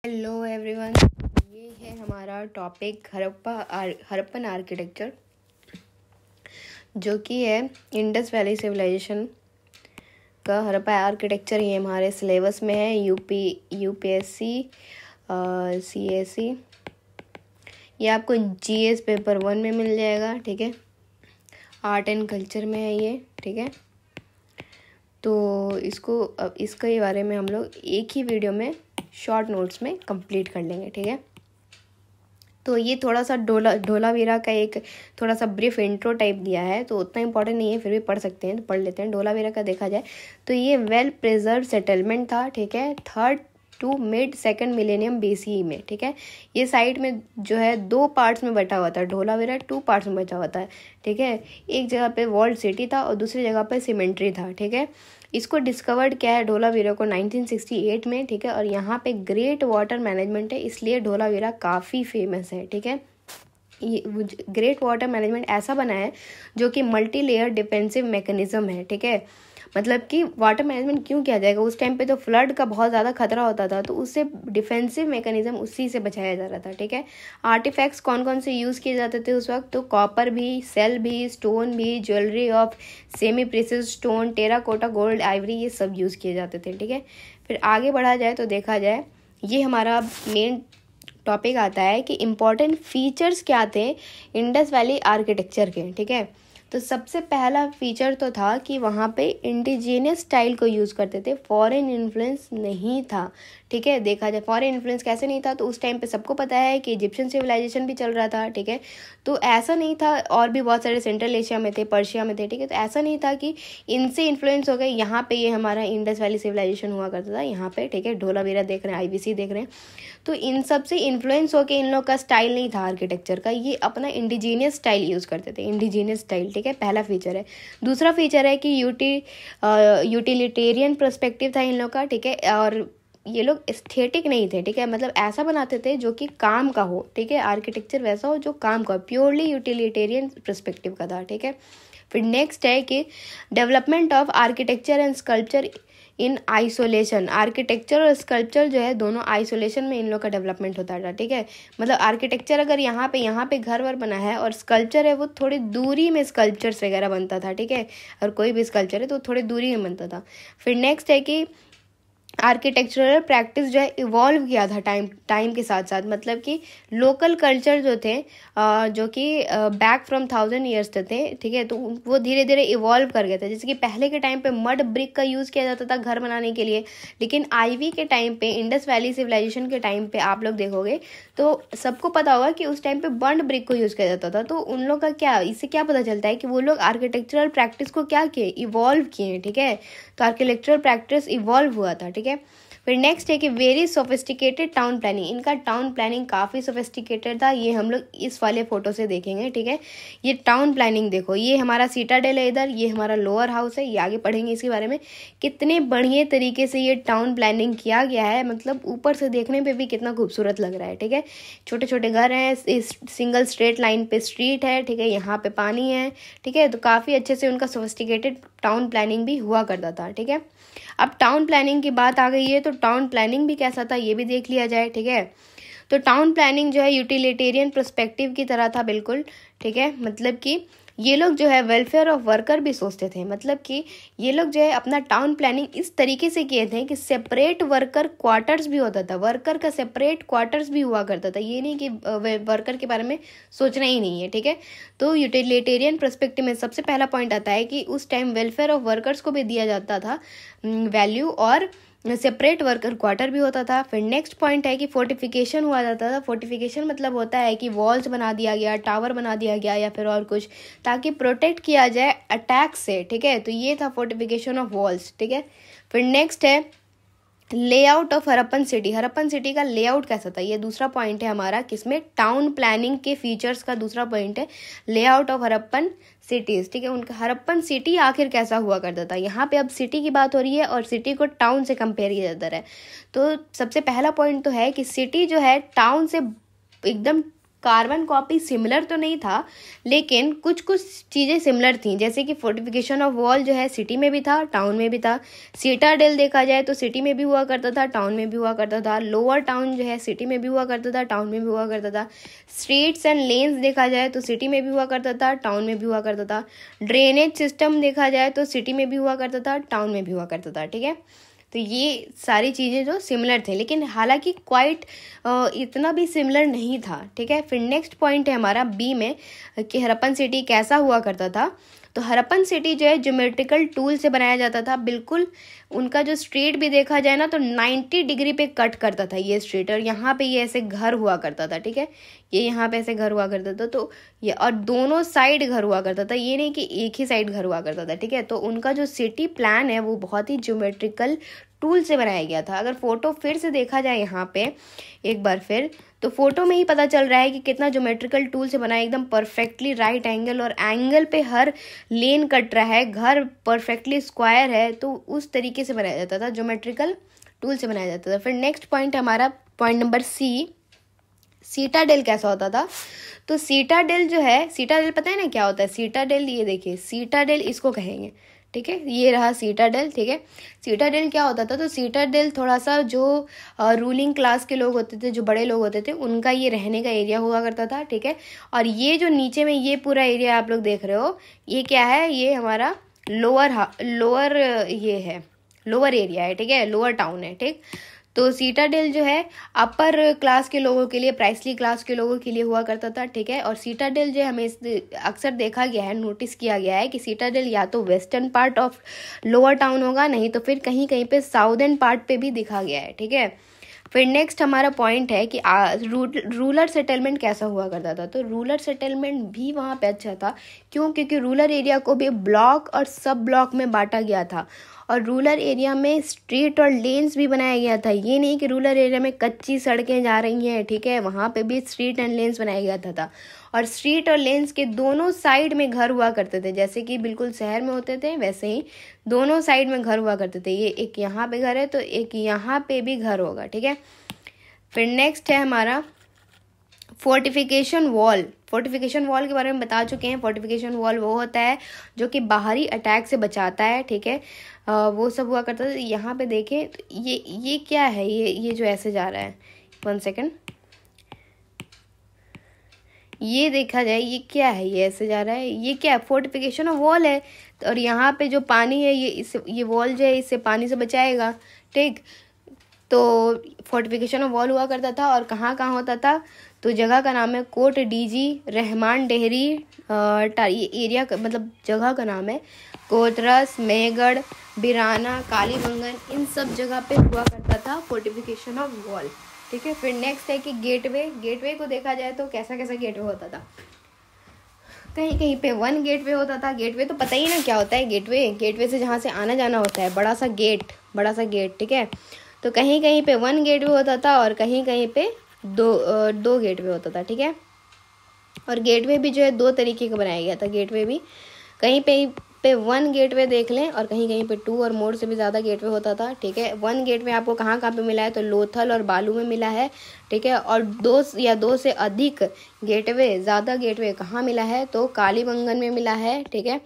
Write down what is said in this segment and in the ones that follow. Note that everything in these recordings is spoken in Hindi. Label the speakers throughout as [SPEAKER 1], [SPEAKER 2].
[SPEAKER 1] हेलो एवरीवन, ये है हमारा टॉपिक हड़प्पन आर्किटेक्चर, जो कि है इंडस वैली सिविलाइजेशन का। हड़प्पा आर्किटेक्चर ये हमारे सिलेबस में है, यूपीएससी सीएससी। ये आपको जीएस पेपर 1 में मिल जाएगा, ठीक है। आर्ट एंड कल्चर में है ये, ठीक है। तो इसके बारे में हम लोग एक ही वीडियो में शॉर्ट नोट्स में कंप्लीट कर लेंगे, ठीक है। तो ये थोड़ा सा धोलावीरा का एक थोड़ा सा ब्रीफ इंट्रो टाइप दिया है, तो उतना इंपॉर्टेंट नहीं है, फिर भी पढ़ सकते हैं, तो पढ़ लेते हैं। धोलावीरा का देखा जाए तो ये वेल प्रिजर्व सेटलमेंट था, ठीक है, 3rd to mid-2nd millennium BCE में, ठीक है। ये साइट में जो है 2 पार्ट्स में बटा हुआ था। धोलावीरा 2 पार्ट्स में बचा हुआ था, ठीक है। एक जगह पे वॉल्ड सिटी था और दूसरी जगह पे सीमेंट्री था, ठीक है। इसको डिस्कवर्ड किया है धोलावीरा को 1968 में, ठीक है। और यहाँ पे ग्रेट वाटर मैनेजमेंट है, इसलिए धोलावीरा काफ़ी फेमस है, ठीक है। ये ग्रेट वाटर मैनेजमेंट ऐसा बना है जो कि मल्टी लेयर डिफेंसिव मैकेनिज्म है, ठीक है। मतलब कि वाटर मैनेजमेंट क्यों किया जाएगा, उस टाइम पे तो फ्लड का बहुत ज़्यादा खतरा होता था, तो उससे डिफेंसिव मैकेनिज्म उसी से बचाया जा रहा था, ठीक है। आर्टिफैक्ट्स कौन कौन से यूज़ किए जाते थे उस वक्त, तो कॉपर भी, सेल भी, स्टोन भी, jewellery of semi precious stone, terracotta, gold, Ivory, ये सब यूज़ किए जाते थे, ठीक है। फिर आगे बढ़ा जाए तो देखा जाए, ये हमारा मेन टॉपिक आता है कि इम्पॉर्टेंट फीचर्स क्या थे इंडस वैली आर्किटेक्चर के, ठीक है। तो सबसे पहला फीचर तो था कि वहाँ पे इंडिजीनियस स्टाइल को यूज़ करते थे, फॉरेन इन्फ्लुएंस नहीं था, ठीक है। देखा जाए फॉरेन इन्फ्लुएंस कैसे नहीं था, तो उस टाइम पे सबको पता है कि इजिप्शियन सिविलाइजेशन भी चल रहा था, ठीक है। तो ऐसा नहीं था, और भी बहुत सारे सेंट्रल एशिया में थे, पर्शिया में थे, ठीक है। तो ऐसा नहीं था कि इनसे इन्फ्लुएंस हो गए, यहाँ पे ये हमारा इंडस वैली सिविलाइजेशन हुआ करता था यहाँ पे, ठीक है। धोलावीरा देख रहे हैं, IBC देख रहे हैं, तो इन सब से इन्फ्लुएंस होकर इन लोग का स्टाइल नहीं था आर्किटेक्चर का, ये अपना इंडिजीनियस स्टाइल यूज़ करते थे, इंडिजीनियस स्टाइल, ठीक है। पहला फीचर है। दूसरा फीचर है कि यूटिलिटेरियन पर्सपेक्टिव था इन लोग का, ठीक है। और ये लोग एस्थेटिक नहीं थे, ठीक है। मतलब ऐसा बनाते थे जो कि काम का हो, ठीक है। आर्किटेक्चर वैसा हो जो काम का हो, प्योरली यूटिलिटेरियन पर्सपेक्टिव का था, ठीक है। फिर नेक्स्ट है कि development of architecture and sculpture in isolation. Architecture और स्कल्पचर जो है दोनों आइसोलेशन में इन लोग का डेवलपमेंट होता था, ठीक है। मतलब आर्किटेक्चर अगर यहाँ पे घर वर बना है, और स्कल्पचर है वो थोड़ी दूरी में स्कल्पचर्स वगैरह बनता था, ठीक है। और कोई भी स्कल्पचर है तो थोड़ी दूरी में बनता था। फिर नेक्स्ट है कि आर्किटेक्चरल प्रैक्टिस जो है इवॉल्व किया था टाइम के साथ साथ। मतलब कि लोकल कल्चर जो थे जो कि बैक फ्रॉम 1000 ईयर्स थे, ठीक है। तो वो धीरे धीरे इवॉल्व कर गए थे। जैसे कि पहले के टाइम पे मड ब्रिक का यूज़ किया जाता था घर बनाने के लिए, लेकिन आईवी के टाइम पे, इंडस वैली सिविलाइजेशन के टाइम पे आप लोग देखोगे तो सबको पता होगा कि उस टाइम पे बर्न्ड ब्रिक को यूज़ किया जाता था। तो उन लोग का क्या, इससे क्या पता चलता है कि वो लोग आर्किटेक्चरल प्रैक्टिस को क्या किए, इवॉल्व किए, ठीक है। तो आर्किटेक्चरल प्रैक्टिस इवॉल्व हुआ था, ठीक है। फिर नेक्स्ट है कि वेरी सोफिस्टिकेटेड टाउन प्लानिंग। इनका टाउन प्लानिंग काफ़ी सोफिस्टिकेटेड था, ये हम लोग इस वाले फोटो से देखेंगे, ठीक है। ये टाउन प्लानिंग देखो, ये हमारा सीटाडेल है इधर, ये हमारा लोअर हाउस है, ये आगे पढ़ेंगे इसके बारे में। कितने बढ़िया तरीके से ये टाउन प्लानिंग किया गया है, मतलब ऊपर से देखने पे भी कितना खूबसूरत लग रहा है, ठीक है। छोटे छोटे घर हैं, सिंगल स्ट्रेट लाइन पे स्ट्रीट है, ठीक है। यहाँ पे पानी है, ठीक है। तो काफ़ी अच्छे से उनका सोफिस्टिकेटेड टाउन प्लानिंग भी हुआ करता था, ठीक है। अब टाउन प्लानिंग की बात आ गई है, तो टाउन प्लानिंग भी कैसा था ये भी देख लिया जाए, ठीक है। तो टाउन प्लानिंग जो है यूटिलिटेरियन पर्सपेक्टिव की तरह था बिल्कुल, ठीक है। मतलब कि ये लोग जो है वेलफेयर ऑफ वर्कर भी सोचते थे। मतलब कि ये लोग जो है अपना टाउन प्लानिंग इस तरीके से किए थे कि सेपरेट वर्कर क्वार्टर्स भी होता था, वर्कर का सेपरेट क्वार्टर्स भी हुआ करता था। ये नहीं कि वर्कर के बारे में सोचना ही नहीं है, ठीक है। तो यूटिलिटेरियन पर्सपेक्टिव में सबसे पहला पॉइंट आता है कि उस टाइम वेलफेयर ऑफ वर्कर्स को भी दिया जाता था वैल्यू, और सेपरेट वर्कर क्वार्टर भी होता था। फिर नेक्स्ट पॉइंट है कि फोर्टिफिकेशन हुआ जाता था। फोर्टिफिकेशन मतलब होता है कि वॉल्स बना दिया गया, टावर बना दिया गया, या फिर और कुछ, ताकि प्रोटेक्ट किया जाए अटैक से, ठीक है। तो ये था फोर्टिफिकेशन ऑफ वॉल्स, ठीक है। फिर नेक्स्ट है layout of Harappan city. Harappan city का लेआउट कैसा था, ये दूसरा पॉइंट है हमारा, किसमें, टाउन प्लानिंग के फीचर्स का दूसरा पॉइंट है लेआउट ऑफ हड़प्पन सिटीज, ठीक है। उनका हड़प्पन सिटी आखिर कैसा हुआ करता था। यहाँ पे अब सिटी की बात हो रही है और सिटी को टाउन से कंपेयर किया जाता है। तो सबसे पहला पॉइंट तो है कि सिटी जो है टाउन से एकदम कार्बन कॉपी सिमिलर तो नहीं था, लेकिन कुछ कुछ चीज़ें सिमिलर थी, जैसे कि फोर्टिफिकेशन ऑफ वॉल जो है सिटी में भी था, टाउन में भी था। सीटाडेल देखा जाए तो सिटी में भी हुआ करता था, टाउन में भी हुआ करता था। लोअर टाउन जो है सिटी में भी हुआ करता था, टाउन में भी हुआ करता था। स्ट्रीट्स एंड लेन्स देखा जाए तो सिटी में भी हुआ करता था, टाउन में भी हुआ करता था। ड्रेनेज सिस्टम देखा जाए तो सिटी में भी हुआ करता था, टाउन में भी हुआ करता था, ठीक है। तो ये सारी चीज़ें जो सिमिलर थे, लेकिन हालांकि क्वाइट इतना भी सिमिलर नहीं था, ठीक है। फिर नेक्स्ट पॉइंट है हमारा बी में कि हड़प्पन सिटी कैसा हुआ करता था। तो हड़प्पन सिटी जो है ज्योमेट्रिकल टूल से बनाया जाता था, बिल्कुल उनका जो स्ट्रीट भी देखा जाए ना तो 90 डिग्री पे कट करता था ये स्ट्रीट, और यहाँ पे ये ऐसे घर हुआ करता था, ठीक है। ये यहाँ पे ऐसे घर हुआ करता था, तो ये और दोनों साइड घर हुआ करता था, ये नहीं कि एक ही साइड घर हुआ करता था, ठीक है। तो उनका जो सिटी प्लान है वो बहुत ही ज्योमेट्रिकल टूल से बनाया गया था। अगर फोटो फिर से देखा जाए यहाँ पे एक बार फिर, तो फोटो में ही पता चल रहा है कि कितना ज्योमेट्रिकल टूल से बना है, एकदम परफेक्टली राइट एंगल, और एंगल पे हर लेन कट रहा है, घर परफेक्टली स्क्वायर है, तो उस तरीके से बनाया जाता था, ज्योमेट्रिकल टूल से बनाया जाता था। फिर नेक्स्ट पॉइंट हमारा पॉइंट नंबर सी, सीटाडेल कैसा होता था। तो सीटाडेल जो है, सीटाडेल पता है ना क्या होता है सीटाडेल, ये देखिए सीटाडेल इसको कहेंगे, ठीक है। ये रहा सीटाडेल, ठीक है। सीटाडेल क्या होता था, तो सीटाडेल थोड़ा सा जो रूलिंग क्लास के लोग होते थे, जो बड़े लोग होते थे, उनका ये रहने का एरिया हुआ करता था, ठीक है। और ये जो नीचे में ये पूरा एरिया आप लोग देख रहे हो, ये क्या है, ये हमारा लोअर ये है, लोअर एरिया है, ठीक है, लोअर टाउन है, ठीक। तो सीटाडेल जो है अपर क्लास के लोगों के लिए, प्राइसली क्लास के लोगों के लिए हुआ करता था, ठीक है। और सीटाडेल जो है हमें अक्सर देखा गया है, नोटिस किया गया है कि सीटाडेल या तो western part of lower town होगा, नहीं तो फिर कहीं कहीं पे साउदर्न पार्ट पे भी दिखा गया है, ठीक है। फिर नेक्स्ट हमारा पॉइंट है कि रूरल सेटलमेंट कैसा हुआ करता था। तो रूरल सेटलमेंट भी वहाँ पे अच्छा था, क्यों, क्योंकि रूरल एरिया को भी ब्लॉक और सब ब्लॉक में बांटा गया था, और रूरल एरिया में स्ट्रीट और लेन्स भी बनाया गया था। ये नहीं कि रूरल एरिया में कच्ची सड़कें जा रही हैं, ठीक है, वहाँ पे भी स्ट्रीट एंड लेन्स बनाया गया था। और स्ट्रीट और लेन्स के दोनों साइड में घर हुआ करते थे, जैसे कि बिल्कुल शहर में होते थे वैसे ही दोनों साइड में घर हुआ करते थे। ये एक यहाँ पे घर है तो एक यहाँ पे भी घर होगा, ठीक है। फिर नेक्स्ट है हमारा फोर्टिफिकेशन वॉल। फोर्टिफिकेशन वॉल के बारे में बता चुके हैं। फोर्टिफिकेशन वॉल वो होता है जो कि बाहरी अटैक से बचाता है, ठीक है। वो सब हुआ करता था। यहाँ पे देखें तो ये क्या है, ये जो ऐसे जा रहा है, 1 सेकेंड, ये देखा जाए ये क्या है, ये ऐसे जा रहा है, ये क्या है, फोर्टिफिकेशन ऑफ वॉल है। और यहाँ पे जो पानी है ये वॉल जो है इससे पानी से बचाएगा, ठीक। तो फोर्टिफिकेशन ऑफ वॉल हुआ करता था, और कहाँ कहाँ होता था, तो जगह का नाम है कोट डीजी, रहमान डेहरी, एरिया का मतलब जगह का नाम है कोतरस, मेहगढ़, बिराना, कालीबंगन, इन सब जगह पे हुआ करता था फोर्टिफिकेशन ऑफ वॉल, ठीक है। फिर नेक्स्ट है कि गेटवे को देखा जाए तो कैसा कैसा गेटवे होता था। कहीं कहीं पे 1 गेटवे होता था। गेटवे तो पता ही ना क्या होता है, गेटवे से जहाँ से आना जाना होता है, बड़ा सा गेट, ठीक है। तो कहीं कहीं पे 1 गेटवे होता था, और कहीं कहीं पे दो गेटवे होता था, ठीक है। और गेटवे भी जो है 2 तरीके का बनाया गया था। गेटवे भी कहीं पे 1 गेटवे देख लें, और कहीं कहीं पे 2 और मोर से भी ज़्यादा गेटवे होता था, ठीक है। 1 गेटवे आपको कहाँ कहाँ पे मिला है, तो लोथल और बालू में मिला है, ठीक है। और 2 से अधिक गेटवे, ज़्यादा गेटवे कहाँ मिला है, तो कालीबंगन में मिला है, ठीक है,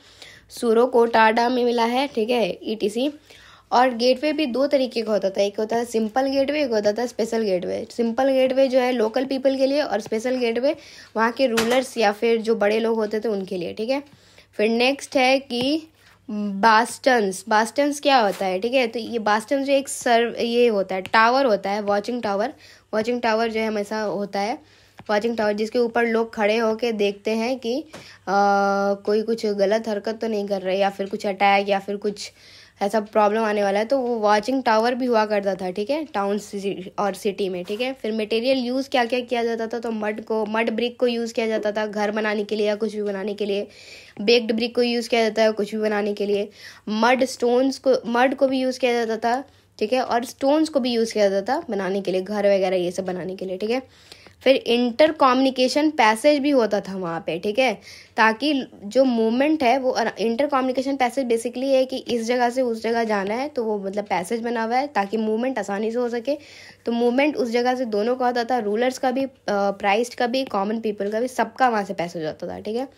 [SPEAKER 1] सूरोकोटाडा में मिला है, ठीक है, ETC। और गेटवे भी 2 तरीके का होता था, एक होता है सिंपल गेटवे, एक होता था स्पेशल गेटवे। सिंपल गेटवे जो है लोकल पीपल के लिए, और स्पेशल गेटवे वहाँ के रूलर्स या फिर जो बड़े लोग होते थे उनके लिए, ठीक है। फिर नेक्स्ट है कि बास्टन्स क्या होता है, ठीक है। तो ये बास्टन जो ये होता है, टावर होता है, वॉचिंग टावर जो है हमेशा होता है, वॉचिंग टावर, जिसके ऊपर लोग खड़े होके देखते हैं कि कोई कुछ गलत हरकत तो नहीं कर रहे, या फिर कुछ अटैक या फिर कुछ ऐसा प्रॉब्लम आने वाला है, तो वो वॉचिंग टावर भी हुआ करता था, ठीक है, टाउन और सिटी में, ठीक है। फिर मटेरियल यूज़ क्या क्या किया जाता था, तो मड ब्रिक को यूज़ किया जाता था घर बनाने के लिए या कुछ भी बनाने के लिए। बेक्ड ब्रिक को यूज़ किया जाता है कुछ भी बनाने के लिए। मड को भी यूज़ किया जाता था, ठीक है, और स्टोन्स को भी यूज़ किया जाता था बनाने के लिए, घर वगैरह ये सब बनाने के लिए, ठीक है। फिर इंटर कम्युनिकेशन पैसेज भी होता था वहाँ पे, ठीक है, ताकि जो मूवमेंट है वो इंटर कम्युनिकेशन पैसेज बेसिकली है कि इस जगह से उस जगह जाना है, तो वो मतलब पैसेज बना हुआ है ताकि मूवमेंट आसानी से हो सके। तो मूवमेंट उस जगह से दोनों का होता था, रूलर्स का भी, प्राइस्ड का भी, कॉमन पीपल का भी, सबका वहाँ से पैसेज होता था, ठीक है।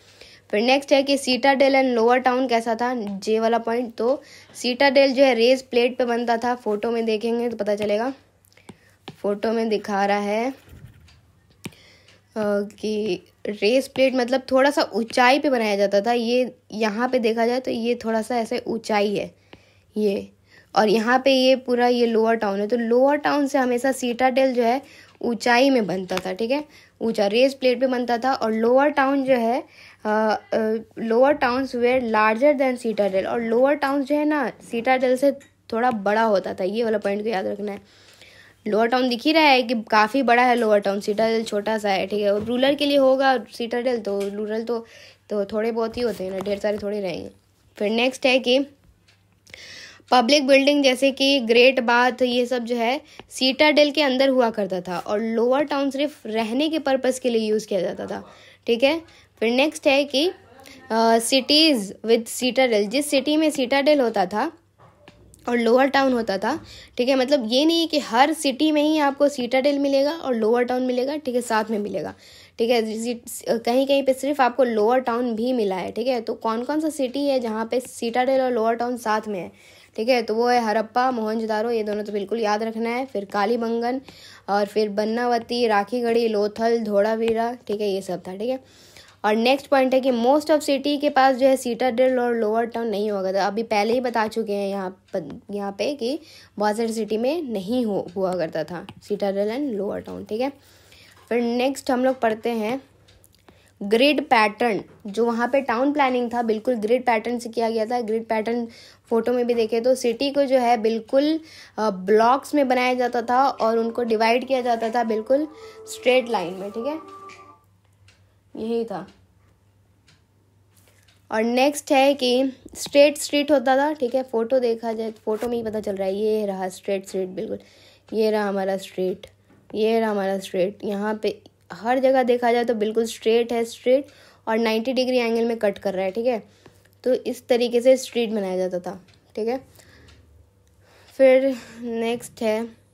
[SPEAKER 1] फिर नेक्स्ट है कि सीटाडेल एंड लोअर टाउन कैसा था, जे वाला पॉइंट। तो सीटाडेल जो है रेस प्लेट पे बनता था, फोटो में देखेंगे तो पता चलेगा, फोटो में दिखा रहा है कि रेस प्लेट मतलब थोड़ा सा ऊंचाई पे बनाया जाता था। ये यहाँ पे देखा जाए तो ये थोड़ा सा ऐसे ऊंचाई है ये, और यहाँ पे ये पूरा ये लोअर टाउन है। तो लोअर टाउन से हमेशा सीटाडेल जो है ऊंचाई में बनता था, ठीक है, ऊंचा रेस प्लेट पे बनता था। और लोअर टाउन जो है lower towns where larger than citadel, और लोअर टाउन जो है ना सीटाडेल से थोड़ा बड़ा होता था। ये वाला पॉइंट को याद रखना है। लोअर टाउन दिख ही रहा है कि काफ़ी बड़ा है लोअर टाउन, सीटाडेल छोटा सा है, ठीक है। और रूरल के लिए होगा सीटाडेल, तो रूरल तो थोड़े बहुत ही होते हैं ना, ढेर सारे थोड़े रहेंगे। फिर नेक्स्ट है कि पब्लिक बिल्डिंग जैसे कि ग्रेट बाथ, ये सब जो है सीटाडेल के अंदर हुआ करता था, और लोअर टाउन सिर्फ रहने के पर्पज़ के लिए यूज़ किया जाता था, ठीक है। फिर नेक्स्ट है कि सिटीज़ विद सीटाडेल, जिस सिटी में सीटाडेल होता था और लोअर टाउन होता था, ठीक है, मतलब ये नहीं है कि हर सिटी में ही आपको सीटाडेल मिलेगा और लोअर टाउन मिलेगा, ठीक है, साथ में मिलेगा, ठीक है। कहीं कहीं पे सिर्फ आपको लोअर टाउन भी मिला है, ठीक है। तो कौन कौन सा सिटी है जहाँ पे सीटाडेल और लोअर टाउन साथ में है, ठीक है, तो वो है हरप्पा, मोहनजोदारो, ये दोनों तो बिल्कुल याद रखना है। फिर कालीबंगन, और फिर बन्नावती, राखीगढ़ी, लोथल, धोलावीरा, ठीक है, ये सब था, ठीक है। और नेक्स्ट पॉइंट है कि मोस्ट ऑफ सिटी के पास जो है सीटाडेल और लोअर टाउन नहीं होगा था। अभी पहले ही बता चुके हैं यहाँ पे कि बहुत सारी सिटी में नहीं हुआ करता था सीटाडेल एंड लोअर टाउन, ठीक है। फिर नेक्स्ट हम लोग पढ़ते हैं ग्रिड पैटर्न। जो वहाँ पे टाउन प्लानिंग था बिल्कुल ग्रिड पैटर्न से किया गया था। ग्रिड पैटर्न फोटो में भी देखे तो सिटी को जो है बिल्कुल ब्लॉक्स में बनाया जाता था और उनको डिवाइड किया जाता था बिल्कुल स्ट्रेट लाइन में, ठीक है, यही था। और नेक्स्ट है कि स्ट्रेट स्ट्रीट होता था, ठीक है, फोटो देखा जाए फोटो में ही पता चल रहा है, ये रहा स्ट्रेट स्ट्रीट, बिल्कुल ये रहा हमारा स्ट्रेट, ये रहा हमारा स्ट्रेट। यहाँ पे हर जगह देखा जाए तो बिल्कुल स्ट्रेट है, स्ट्रेट और 90 डिग्री एंगल में कट कर रहा है, ठीक है। तो इस तरीके से स्ट्रीट बनाया जाता था, ठीक है। फिर नेक्स्ट है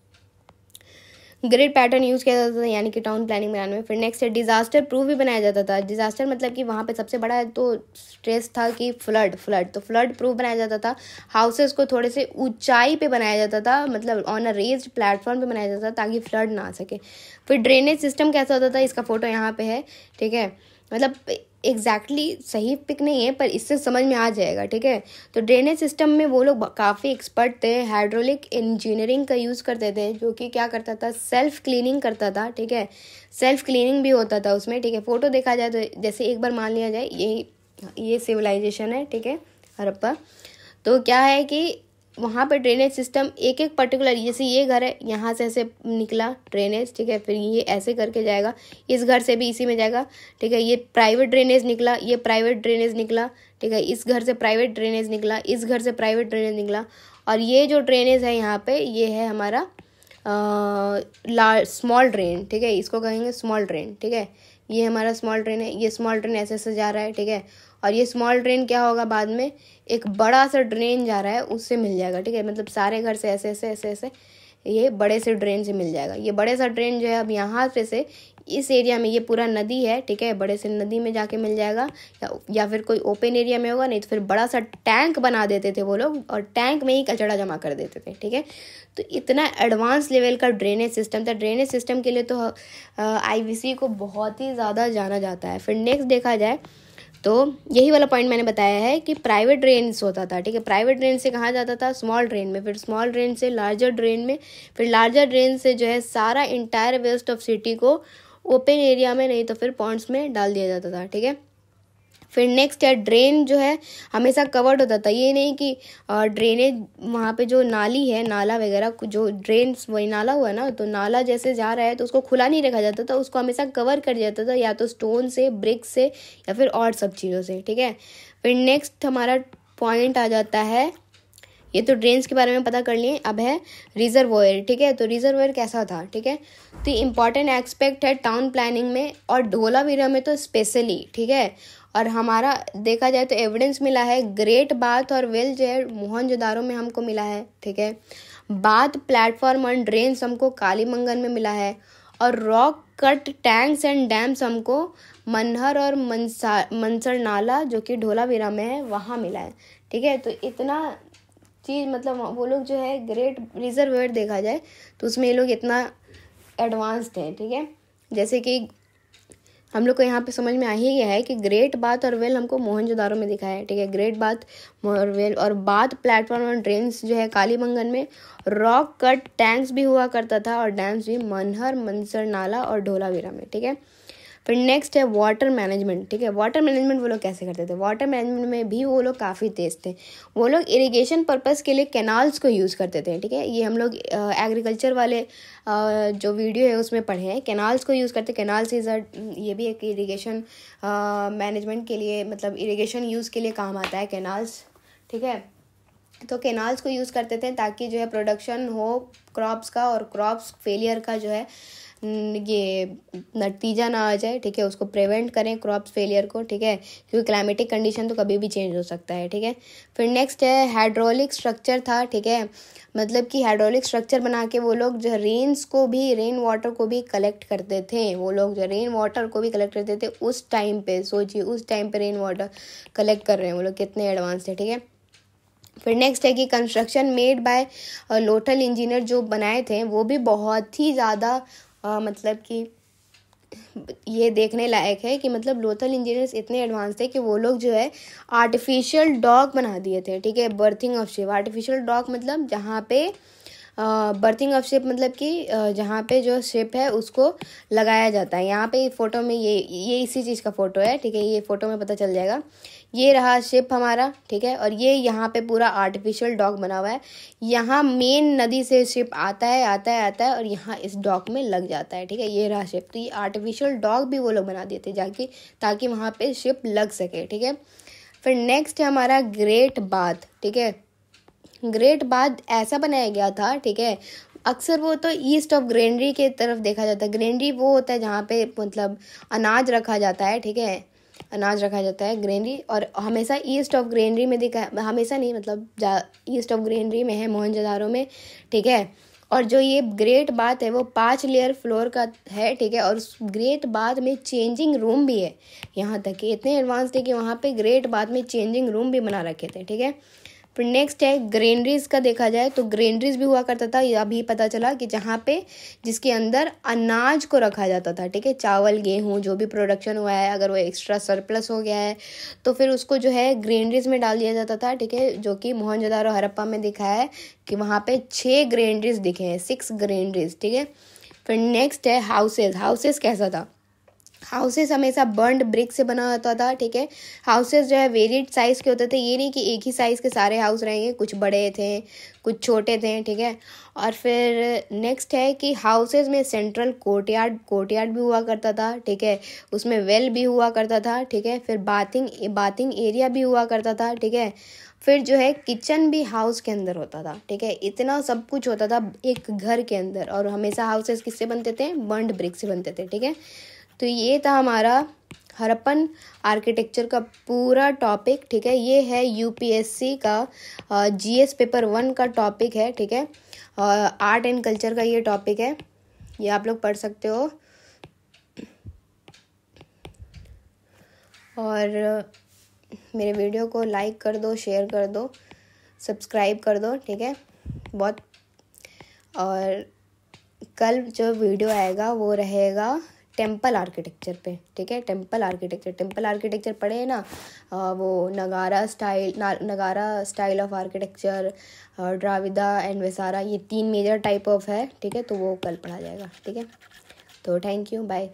[SPEAKER 1] ग्रिड पैटर्न यूज़ किया जाता था यानी कि टाउन प्लानिंग बनाने में। फिर नेक्स्ट है डिजास्टर प्रूफ भी बनाया जाता था। डिजास्टर मतलब कि वहाँ पे सबसे बड़ा तो स्ट्रेस था कि फ्लड तो फ्लड प्रूफ बनाया जाता था। हाउसेस को थोड़े से ऊंचाई पे बनाया जाता था, मतलब ऑन अ रेज्ड प्लेटफॉर्म पे बनाया जाता था ताकि फ्लड ना आ सके। फिर ड्रेनेज सिस्टम कैसा होता था, इसका फोटो यहाँ पे है, ठीक है, मतलब एग्जैक्टली सही पिक नहीं है पर इससे समझ में आ जाएगा, ठीक है। तो ड्रेनेज सिस्टम में वो लोग काफ़ी एक्सपर्ट थे, हाइड्रोलिक इंजीनियरिंग का यूज़ करते थे, जो कि क्या करता था, सेल्फ क्लीनिंग करता था, ठीक है, सेल्फ क्लीनिंग भी होता था उसमें, ठीक है। फोटो देखा जाए तो जैसे एक बार मान लिया जाए ये सिविलाइजेशन है, ठीक है, हड़प्पा। तो क्या है कि वहाँ पर ड्रेनेज सिस्टम एक एक पर्टिकुलर, जैसे ये घर है यहाँ से ऐसे निकला ड्रेनेज, ठीक है, फिर ये ऐसे करके जाएगा, इस घर से भी इसी में जाएगा, ठीक है, ये प्राइवेट ड्रेनेज निकला, ये प्राइवेट ड्रेनेज निकला, ठीक है, इस घर से प्राइवेट ड्रेनेज निकला, इस घर से प्राइवेट ड्रेनेज निकला, और ये जो ड्रेनेज है यहाँ पे ये है हमारा स्मॉल ड्रेन, ठीक है, इसको कहेंगे स्मॉल ड्रेन, ठीक है, ये हमारा स्मॉल ड्रेन है, ये स्मॉल ड्रेन ऐसे ऐसे जा रहा है, ठीक है। और ये स्मॉल ड्रेन क्या होगा, बाद में एक बड़ा सा ड्रेन जा रहा है उससे मिल जाएगा, ठीक है, मतलब सारे घर से ऐसे ऐसे ऐसे ऐसे ये बड़े से ड्रेन से मिल जाएगा। ये बड़े सा ड्रेन जो है अब यहाँ से इस एरिया में, ये पूरा नदी है, ठीक है, बड़े से नदी में जाके मिल जाएगा, या फिर कोई ओपन एरिया में होगा, नहीं तो फिर बड़ा सा टैंक बना देते थे वो लोग और टैंक में ही कचरा जमा कर देते थे, ठीक है। तो इतना एडवांस लेवल का ड्रेनेज सिस्टम था। ड्रेनेज सिस्टम के लिए तो IVC को बहुत ही ज़्यादा जाना जाता है। फिर नेक्स्ट देखा जाए तो यही वाला पॉइंट मैंने बताया है कि प्राइवेट ड्रेन्स होता था, ठीक है, प्राइवेट ड्रेन से कहाँ जाता था, स्मॉल ड्रेन में, फिर स्मॉल ड्रेन से लार्जर ड्रेन में, फिर लार्जर ड्रेन से जो है सारा इंटायर वेस्ट ऑफ सिटी को ओपन एरिया में नहीं तो फिर पॉन्ड्स में डाल दिया जाता था, ठीक है। फिर नेक्स्ट है ड्रेन जो है हमेशा कवर्ड होता था। ये नहीं कि ड्रेनेज वहाँ पे जो नाली है, नाला वगैरह जो ड्रेन वही नाला हुआ ना, तो नाला जैसे जा रहा है तो उसको खुला नहीं रखा जाता था, उसको हमेशा कवर कर दिया जाता था, या तो स्टोन से, ब्रिक से, या फिर और सब चीज़ों से, ठीक है। फिर नेक्स्ट हमारा पॉइंट आ जाता है ये तो ड्रेन्स के बारे में पता कर लिए, अब है रिजर्वोयर, ठीक है। तो रिजर्वोयर कैसा था, ठीक है। तो इम्पॉर्टेंट एस्पेक्ट है टाउन प्लानिंग में और धोलावीरा में तो स्पेशली, ठीक है। और हमारा देखा जाए तो एविडेंस मिला है ग्रेट बाथ और वेल जो है मोहनजोदारो में हमको मिला है, ठीक है। बाथ प्लेटफॉर्म एंड ड्रेन्स हमको कालीमंगन में मिला है, और rock cut tanks and dams हमको मनहर और मनसर नाला जो कि धोलावीरा में है वहाँ मिला है, ठीक है। तो इतना चीज़ मतलब वो लोग जो है ग्रेट रिजर्वेयर देखा जाए तो उसमें ये लोग इतना एडवांस्ड है, ठीक है। जैसे कि हम लोग को यहाँ पे समझ में आ ही गया है कि ग्रेट बाथ और वेल हमको मोहनजोदारो में दिखा है, ठीक है। ग्रेट बाथ और वेल और बाथ प्लेटफॉर्म और ड्रेन्स जो है कालीमंगन में, रॉक कट टैंक्स भी हुआ करता था और डैम्स भी मनहर मनसर नाला और धोलावीरा में, ठीक है। फिर नेक्स्ट है वाटर मैनेजमेंट, ठीक है। वाटर मैनेजमेंट वो लोग कैसे करते थे, वाटर मैनेजमेंट में भी वो लोग काफ़ी तेज थे। वो लोग इरिगेशन पर्पस के लिए कैनाल्स को यूज़ करते थे, ठीक है। ये हम लोग एग्रीकल्चर वाले जो वीडियो है उसमें पढ़े हैं, कैनाल्स को यूज़ करते। कैनाल्स ये भी एक इरिगेशन मैनेजमेंट के लिए मतलब इरिगेशन यूज़ के लिए काम आता है कैनाल्स, ठीक है। तो कैनाल्स को यूज़ करते थे ताकि जो है प्रोडक्शन हो क्रॉप्स का, और क्रॉप्स फेलियर का जो है ये नतीजा ना आ जाए, ठीक है। उसको प्रिवेंट करें क्रॉप्स फेलियर को, ठीक है, क्योंकि क्लाइमेटिक कंडीशन तो कभी भी चेंज हो सकता है, ठीक है। फिर नेक्स्ट है हाइड्रोलिक स्ट्रक्चर था, ठीक है। मतलब कि हाइड्रोलिक स्ट्रक्चर बना के वो लोग जो रेन वाटर को भी कलेक्ट करते थे। वो लोग जो रेन वाटर को भी कलेक्ट करते थे उस टाइम पे, सोचिए उस टाइम पे रेन वाटर कलेक्ट कर रहे हैं वो लोग, कितने एडवांस थे, ठीक है। फिर नेक्स्ट है कि construction made by Lothal engineer जो बनाए थे वो भी बहुत ही ज़्यादा मतलब कि ये देखने लायक है कि मतलब लोथल इंजीनियर्स इतने एडवांस थे कि वो लोग जो है आर्टिफिशियल डॉक बना दिए थे, ठीक है। Berthing of ship, artificial dock मतलब जहाँ पे बर्थिंग ऑफ शिप मतलब कि जहाँ पे जो शिप है उसको लगाया जाता है। यहाँ पे फोटो में ये इसी चीज़ का फोटो है, ठीक है। ये फोटो में पता चल जाएगा। ये रहा शिप हमारा, ठीक है। और ये यहाँ पे पूरा आर्टिफिशियल डॉक बना हुआ है। यहाँ मेन नदी से शिप आता है और यहाँ इस डॉक में लग जाता है, ठीक है। ये रहा शिप। तो ये आर्टिफिशियल डॉक भी वो लोग बना दिए थे जाके ताकि वहाँ पे शिप लग सके, ठीक है। फिर नेक्स्ट है हमारा ग्रेट बाथ, ठीक है। ग्रेट बाथ ऐसा बनाया गया था, ठीक है। अक्सर वो तो ईस्ट ऑफ ग्रेनरी के तरफ देखा जाता है। ग्रेनरी वो होता है जहाँ पे मतलब अनाज रखा जाता है, ठीक है। अनाज रखा जाता है ग्रेनरी, और हमेशा ईस्ट ऑफ ग्रेनरी में दिखा, हमेशा नहीं मतलब ईस्ट ऑफ ग्रेनरी में है मोहनजोदारो में, ठीक है। और जो ये ग्रेट बाथ है वो 5 लेयर फ्लोर का है, ठीक है। और उस ग्रेट बाथ में चेंजिंग रूम भी है। यहाँ तक कि इतने एडवांस थे कि वहाँ पे ग्रेट बाथ में चेंजिंग रूम भी बना रखे थे, ठीक है। फिर नेक्स्ट है ग्रेनरीज का देखा जाए तो ग्रेनरीज भी हुआ करता था। अभी पता चला कि जहाँ पे जिसके अंदर अनाज को रखा जाता था, ठीक है। चावल गेहूँ जो भी प्रोडक्शन हुआ है अगर वो एक्स्ट्रा सरप्लस हो गया है तो फिर उसको जो है ग्रेनरीज में डाल दिया जाता था, ठीक है। जो कि मोहनजोदारो हड़प्पा में दिखा है कि वहाँ पे 6 ग्रेनरीज दिखे हैं, 6 ग्रेनरीज, ठीक है। फिर नेक्स्ट है हाउसेज। हाउसेज कैसा था, हाउसेस हमेशा बर्न्ड ब्रिक से बना होता था, ठीक है। हाउसेस जो है वेरिड साइज़ के होते थे, ये नहीं कि एक ही साइज़ के सारे हाउस रहेंगे, कुछ बड़े थे कुछ छोटे थे, ठीक है। और फिर नेक्स्ट है कि हाउसेस में सेंट्रल कोर्टयार्ड भी हुआ करता था, ठीक है। उसमें वेल भी हुआ करता था, ठीक है। फिर बाथिंग एरिया भी हुआ करता था, ठीक है। फिर जो है किचन भी हाउस के अंदर होता था, ठीक है। इतना सब कुछ होता था एक घर के अंदर, और हमेशा हाउसेस किससे बनते थे, बर्न्ड ब्रिक से बनते थे, ठीक है। तो ये था हमारा हड़प्पन आर्किटेक्चर का पूरा टॉपिक, ठीक है। ये है यूपीएससी का जीएस पेपर 1 का टॉपिक है, ठीक है। आर्ट एंड कल्चर का ये टॉपिक है, ये आप लोग पढ़ सकते हो। और मेरे वीडियो को लाइक कर दो, शेयर कर दो, सब्सक्राइब कर दो, ठीक है बहुत। और कल जो वीडियो आएगा वो रहेगा टेम्पल आर्किटेक्चर पे, ठीक है। टेम्पल आर्किटेक्चर पढ़े हैं ना, वो नगारा style of architecture, Dravida and Vesara, ये 3 मेजर टाइप ऑफ है, ठीक है। तो वो कल पढ़ा जाएगा, ठीक है। तो थैंक यू, बाय।